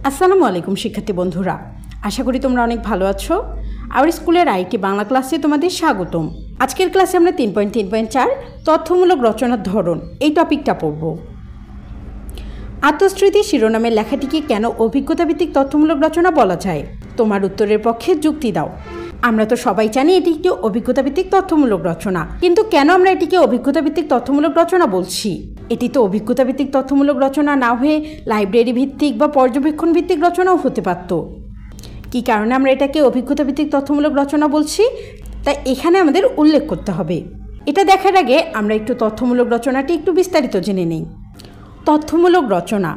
আসসালামু আলাইকুম শিক্ষার্থী বন্ধুরা, আশা করি তোমরা অনেক ভালো আছো। আওয়ার স্কুলের আইটি বাংলা ক্লাসে তোমাদের স্বাগতম। আজকের ক্লাসে আমরা 3.3.4 তথ্যমূলক রচনার ধরন এই টপিকটা পড়ব। আত্মস্মৃতি শিরোনামের লেখাটিকে কেন অভিজ্ঞতাভিত্তিক তথ্যমূলক রচনা বলা যায়? তোমার উত্তরের পক্ষে যুক্তি দাও। আমরা তো সবাই জানি এটি একটি অভিজ্ঞতাভিত্তিক তথ্যমূলক রচনা, কিন্তু কেন আমরা এটিকে অভিজ্ঞতাভিত্তিক তথ্যমূলক রচনা বলছি? এটি তো অভিজ্ঞতাভিত্তিক তথ্যমূলক রচনা না হয়ে লাইব্রেরি ভিত্তিক বা পর্যবেক্ষণ ভিত্তিক রচনাও হতে পারত। কী কারণে আমরা এটাকে অভিজ্ঞতাভিত্তিক তথ্যমূলক রচনা বলছি তাই এখানে আমাদের উল্লেখ করতে হবে। এটা দেখার আগে আমরা একটু তথ্যমূলক রচনাটি একটু বিস্তারিত জেনে নিই। তথ্যমূলক রচনা,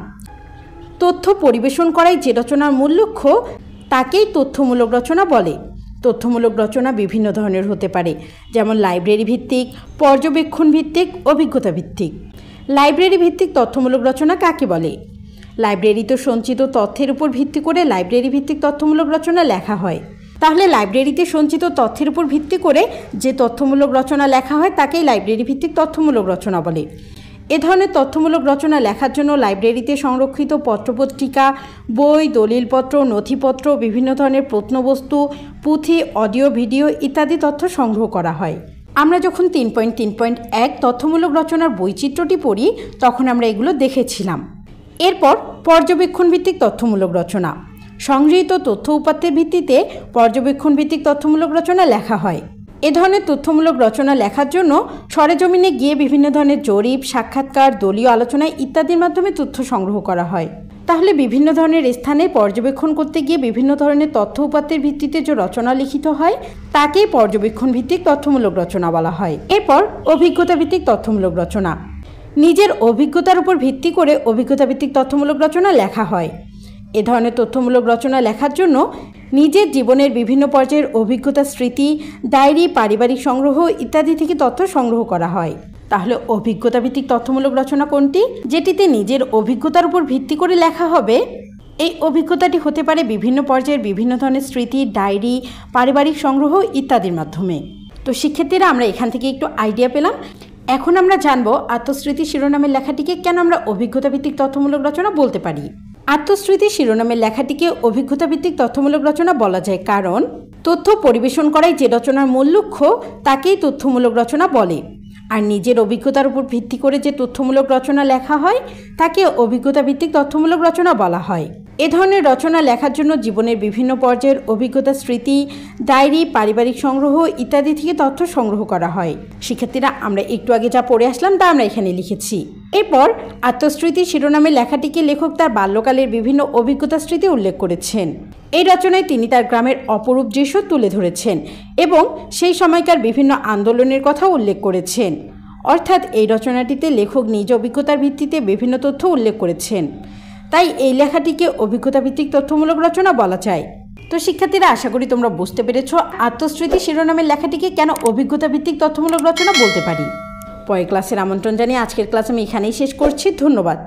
তথ্য পরিবেশন করাই যে রচনার মূল লক্ষ্য তাকেই তথ্যমূলক রচনা বলে। তথ্যমূলক রচনা বিভিন্ন ধরনের হতে পারে, যেমন লাইব্রেরি ভিত্তিক, পর্যবেক্ষণ ভিত্তিক, অভিজ্ঞতা ভিত্তিক। লাইব্রেরি ভিত্তিক তথ্যমূলক রচনা কাকে বলে? লাইব্রেরিতে সঞ্চিত তথ্যের উপর ভিত্তি করে লাইব্রেরি ভিত্তিক তথ্যমূলক রচনা লেখা হয়। তাহলে লাইব্রেরিতে সঞ্চিত তথ্যের উপর ভিত্তি করে যে তথ্যমূলক রচনা লেখা হয় তাকেই লাইব্রেরি ভিত্তিক তথ্যমূলক রচনা বলে। এ ধরনের তথ্যমূলক রচনা লেখার জন্য লাইব্রেরিতে সংরক্ষিত পত্রপত্রিকা, বই, দলিলপত্র, নথিপত্র, বিভিন্ন ধরনের প্রত্নবস্তু, পুঁথি, অডিও, ভিডিও ইত্যাদি তথ্য সংগ্রহ করা হয়। আমরা যখন 3.3.1 তথ্যমূলক রচনার বৈচিত্র্যটি পড়ি তখন আমরা এগুলো দেখেছিলাম। এরপর পর্যবেক্ষণ ভিত্তিক তথ্যমূলক রচনা, সংগৃহীত তথ্য উপাত্তের ভিত্তিতে পর্যবেক্ষণ ভিত্তিক তথ্যমূলক রচনা লেখা হয়। এ ধরনের তথ্যমূলক রচনা লেখার জন্য সরেজমিনে গিয়ে বিভিন্ন ধরনের জরিপ, সাক্ষাৎকার, দলীয় আলোচনা ইত্যাদির মাধ্যমে তথ্য সংগ্রহ করা হয়। তাহলে বিভিন্ন ধরনের স্থানে পর্যবেক্ষণ করতে গিয়ে বিভিন্ন ধরনের তথ্য উপাত্তের ভিত্তিতে যে রচনা লিখিত হয় তাকেই পর্যবেক্ষণ ভিত্তিক তথ্যমূলক রচনা বলা হয়। এরপর অভিজ্ঞতা ভিত্তিক তথ্যমূলক রচনা, নিজের অভিজ্ঞতার উপর ভিত্তি করে অভিজ্ঞতা ভিত্তিক তথ্যমূলক রচনা লেখা হয়। এ ধরনের তথ্যমূলক রচনা লেখার জন্য নিজের জীবনের বিভিন্ন পর্যায়ের অভিজ্ঞতা, স্মৃতি, ডায়েরি, পারিবারিক সংগ্রহ ইত্যাদি থেকে তথ্য সংগ্রহ করা হয়। তাহলে অভিজ্ঞতা ভিত্তিক তথ্যমূলক রচনা কোনটি? যেটিতে নিজের অভিজ্ঞতার উপর ভিত্তি করে লেখা হবে। এই অভিজ্ঞতাটি হতে পারে বিভিন্ন পর্যায়ের বিভিন্ন ধরনের স্মৃতি, ডায়েরি, পারিবারিক সংগ্রহ ইত্যাদির মাধ্যমে। তো শিক্ষার্থীরা, আমরা এখান থেকে একটু আইডিয়া পেলাম। এখন আমরা জানবো আত্মস্মৃতি শিরোনামের লেখাটিকে কেন আমরা অভিজ্ঞতা ভিত্তিক তথ্যমূলক রচনা বলতে পারি। আত্মস্মৃতি শিরোনামের লেখাটিকে অভিজ্ঞতা ভিত্তিক তথ্যমূলক রচনা বলা যায় কারণ তথ্য পরিবেশন করাই যে রচনার মূল লক্ষ্য তাকেই তথ্যমূলক রচনা বলে। আর নিজের অভিজ্ঞতার উপর ভিত্তি করে যে তথ্যমূলক রচনা লেখা হয় তাকে অভিজ্ঞতা ভিত্তিক তথ্যমূলক রচনা বলা হয়। এ ধরনের রচনা লেখার জন্য জীবনের বিভিন্ন পর্যায়ের অভিজ্ঞতা, স্মৃতি, ডায়েরি, পারিবারিক সংগ্রহ ইত্যাদি থেকে তথ্য সংগ্রহ করা হয়। শিক্ষার্থীরা, আমরা একটু আগে যা পড়ে আসলাম তা আমরা এখানে লিখেছি। এরপর আত্মস্মৃতি শিরোনামের লেখাটিকে লেখক তার বাল্যকালের বিভিন্ন অভিজ্ঞতা, স্মৃতি উল্লেখ করেছেন। এই রচনায় তিনি তার গ্রামের অপরূপ দৃশ্য তুলে ধরেছেন এবং সেই সময়কার বিভিন্ন আন্দোলনের কথা উল্লেখ করেছেন। অর্থাৎ এই রচনাটিতে লেখক নিজ অভিজ্ঞতার ভিত্তিতে বিভিন্ন তথ্য উল্লেখ করেছেন। তাই এই লেখাটিকে অভিজ্ঞতা ভিত্তিক তথ্যমূলক রচনা বলা যায়। তো শিক্ষার্থীরা, আশা করি তোমরা বুঝতে পেরেছ আত্মস্মৃতি শিরোনামের লেখাটিকে কেন অভিজ্ঞতা ভিত্তিক তথ্যমূলক রচনা বলতে পারি। পরের ক্লাসের আমন্ত্রণ জানিয়ে আজকের ক্লাস আমি এখানেই শেষ করছি। ধন্যবাদ।